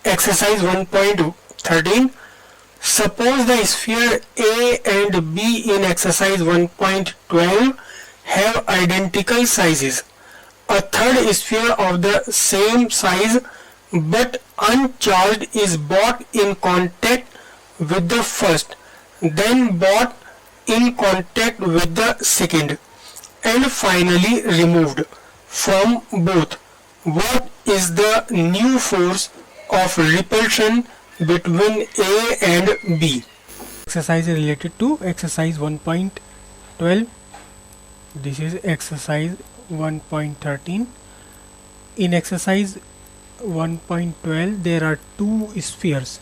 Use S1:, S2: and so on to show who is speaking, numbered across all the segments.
S1: Exercise 1.13. Suppose the sphere A and B in exercise 1.12 have identical sizes. A third sphere of the same size but uncharged is brought in contact with the first, then brought in contact with the second, and finally removed from both. What is the new force of repulsion between A and B? Exercise related to exercise 1.12. This is exercise 1.13. In exercise 1.12 there are two spheres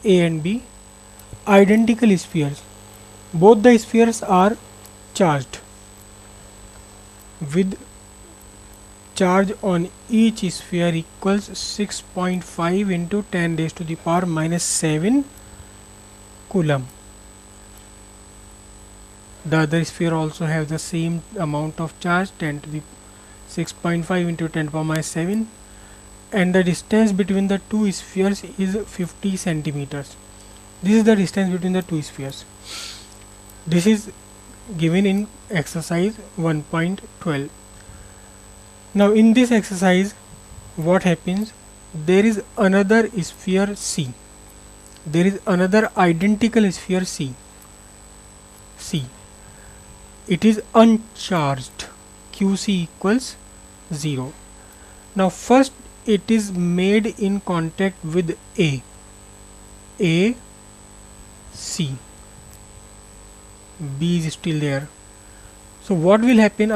S1: A and B, identical spheres. Both the spheres are charged with charge on each sphere equals 6.5 into 10 raised to the power minus 7 coulomb. The other sphere also have the same amount of charge, 10 to the 6.5 into 10 power minus 7, and the distance between the two spheres is 50 centimeters. This is the distance between the two spheres. This is given in exercise 1.12. Now in this exercise what happens, there is another sphere C, there is another identical sphere C. It is uncharged, QC equals 0. Now first it is made in contact with A, C, B is still there. So what will happen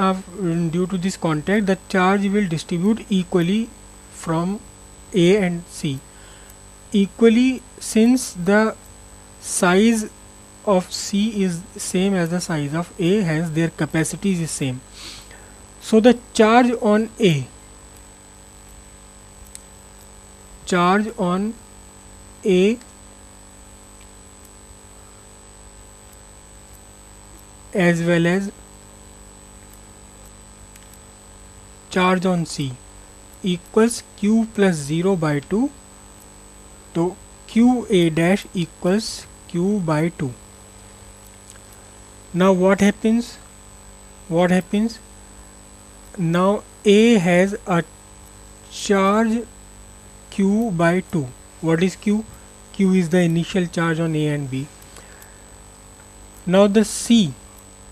S1: due to this contact, the charge will distribute equally from A and C. Equally, since the size of C is same as the size of A, hence their capacity is same. So the charge on A as well as charge on C equals Q plus 0 by 2. So QA dash equals Q by 2. Now what happens? Now A has a charge Q by 2. What is Q? Q is the initial charge on A and B. Now the C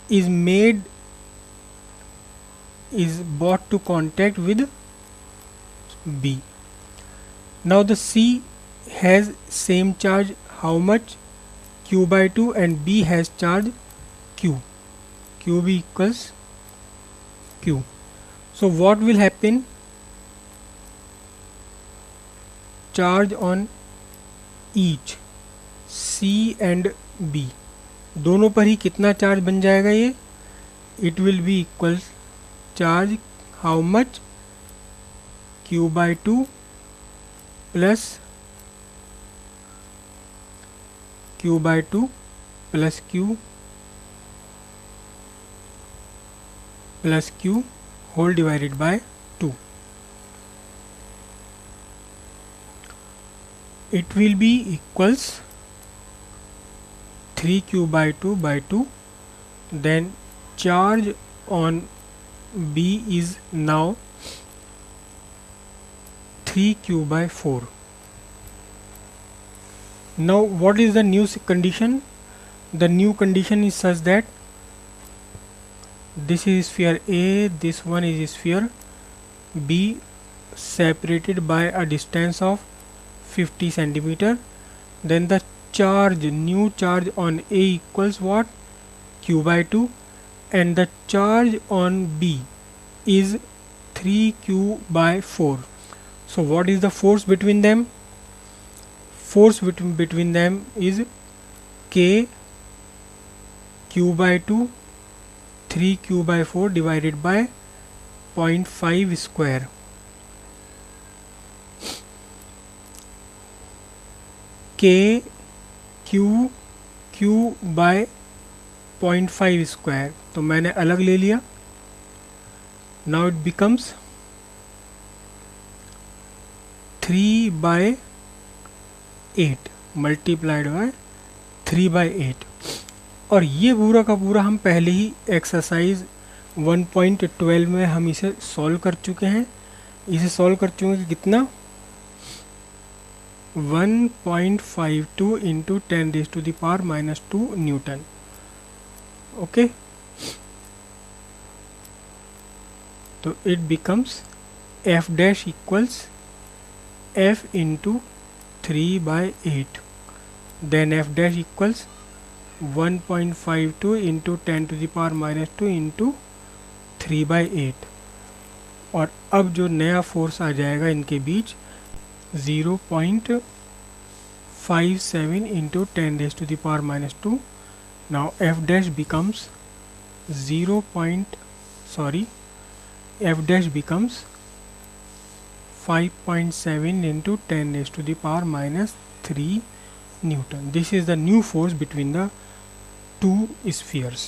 S1: is brought to contact with B. Now the C has same charge, how much? Q by 2, and B has charge Q. QB equals Q. So what will happen? Charge on each C and B, दोनों पर ही कितना charge बन जाएगा ये? It will be equals charge how much? Q by 2 plus Q by 2 plus Q plus Q whole divided by 2. It will be equals 3Q by 2 then charge on B is now 3Q by 4. Now what is the new condition? The new condition is such that this is sphere A, this one is sphere B, separated by a distance of 50 centimeter. Then the new charge on A equals what? Q by 2, and the charge on B is 3Q by 4. So what is the force between them? Force between them is K Q by 2 3Q by 4 divided by 0.5 square. K Q by 0.5 square, तो मैंने अलग ले लिया. Now it becomes 3/8 multiplied by 3/8। और ये पूरा का पूरा हम पहले ही एक्सरसाइज 1.12 में हम इसे सॉल्व कर चुके हैं। इसे सॉल्व कर चुके हैं कि कितना 1.52 इंटू 10⁻⁻² न्यूटन। ओके, तो it becomes F dash equals F into 3/8, then F dash equals 1.52 into 10⁻⁻² into 3/8। और अब जो नया फोर्स आ जाएगा इनके बीच 0.57 into 10⁻⁻²। Now F dash becomes F dash becomes 5.7 into 10⁻³ newton. This is the new force between the two spheres.